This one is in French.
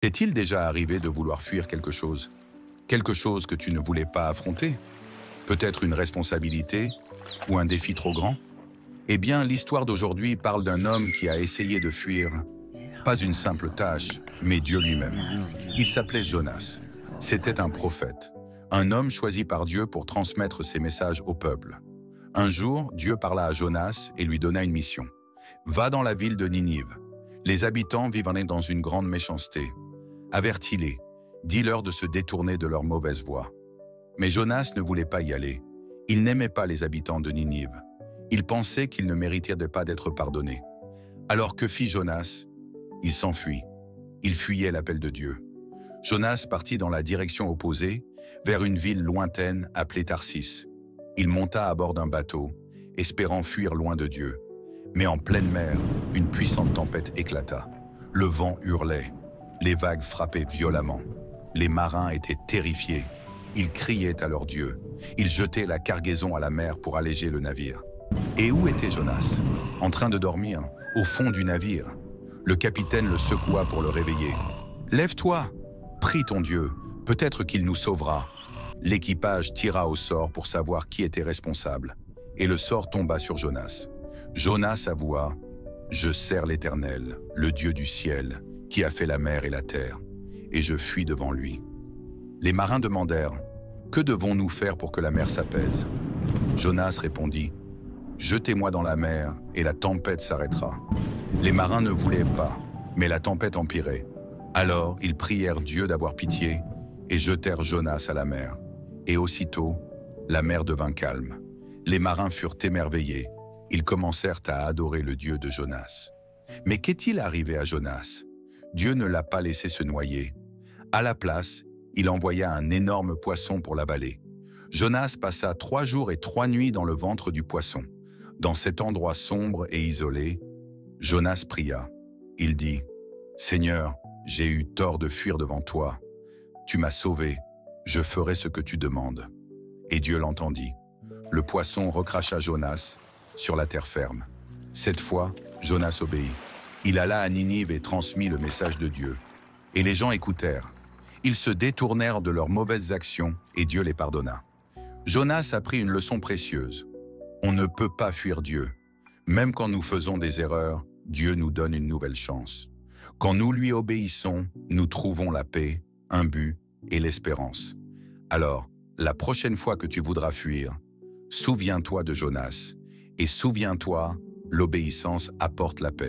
T'est-il déjà arrivé de vouloir fuir quelque chose? Quelque chose que tu ne voulais pas affronter? Peut-être une responsabilité ou un défi trop grand? Eh bien, l'histoire d'aujourd'hui parle d'un homme qui a essayé de fuir, pas une simple tâche, mais Dieu lui-même. Il s'appelait Jonas. C'était un prophète, un homme choisi par Dieu pour transmettre ses messages au peuple. Un jour, Dieu parla à Jonas et lui donna une mission. Va dans la ville de Ninive. Les habitants vivent dans une grande méchanceté. Avertis-les, dis-leur de se détourner de leur mauvaise voie. Mais Jonas ne voulait pas y aller. Il n'aimait pas les habitants de Ninive. Il pensait qu'ils ne méritaient pas d'être pardonnés. Alors que fit Jonas? Il s'enfuit. Il fuyait l'appel de Dieu. Jonas partit dans la direction opposée, vers une ville lointaine appelée Tarsis. Il monta à bord d'un bateau, espérant fuir loin de Dieu. Mais en pleine mer, une puissante tempête éclata. Le vent hurlait. Les vagues frappaient violemment. Les marins étaient terrifiés. Ils criaient à leur Dieu. Ils jetaient la cargaison à la mer pour alléger le navire. Et où était Jonas? En train de dormir, au fond du navire. Le capitaine le secoua pour le réveiller. « Lève-toi, prie ton Dieu, peut-être qu'il nous sauvera. » L'équipage tira au sort pour savoir qui était responsable. Et le sort tomba sur Jonas. Jonas avoua: « Je sers l'Éternel, le Dieu du ciel, qui a fait la mer et la terre, et je fuis devant lui. » Les marins demandèrent: « Que devons-nous faire pour que la mer s'apaise ?» Jonas répondit: « Jetez-moi dans la mer, et la tempête s'arrêtera. » Les marins ne voulaient pas, mais la tempête empirait. Alors ils prièrent Dieu d'avoir pitié, et jetèrent Jonas à la mer. Et aussitôt, la mer devint calme. Les marins furent émerveillés. Ils commencèrent à adorer le Dieu de Jonas. Mais qu'est-il arrivé à Jonas? Dieu ne l'a pas laissé se noyer. À la place, il envoya un énorme poisson pour l'avaler. Jonas passa 3 jours et 3 nuits dans le ventre du poisson. Dans cet endroit sombre et isolé, Jonas pria. Il dit: « Seigneur, j'ai eu tort de fuir devant toi. Tu m'as sauvé, je ferai ce que tu demandes. » Et Dieu l'entendit. Le poisson recracha Jonas sur la terre ferme. Cette fois, Jonas obéit. Il alla à Ninive et transmit le message de Dieu. Et les gens écoutèrent. Ils se détournèrent de leurs mauvaises actions et Dieu les pardonna. Jonas apprit une leçon précieuse. On ne peut pas fuir Dieu. Même quand nous faisons des erreurs, Dieu nous donne une nouvelle chance. Quand nous lui obéissons, nous trouvons la paix, un but et l'espérance. Alors, la prochaine fois que tu voudras fuir, souviens-toi de Jonas et souviens-toi, l'obéissance apporte la paix.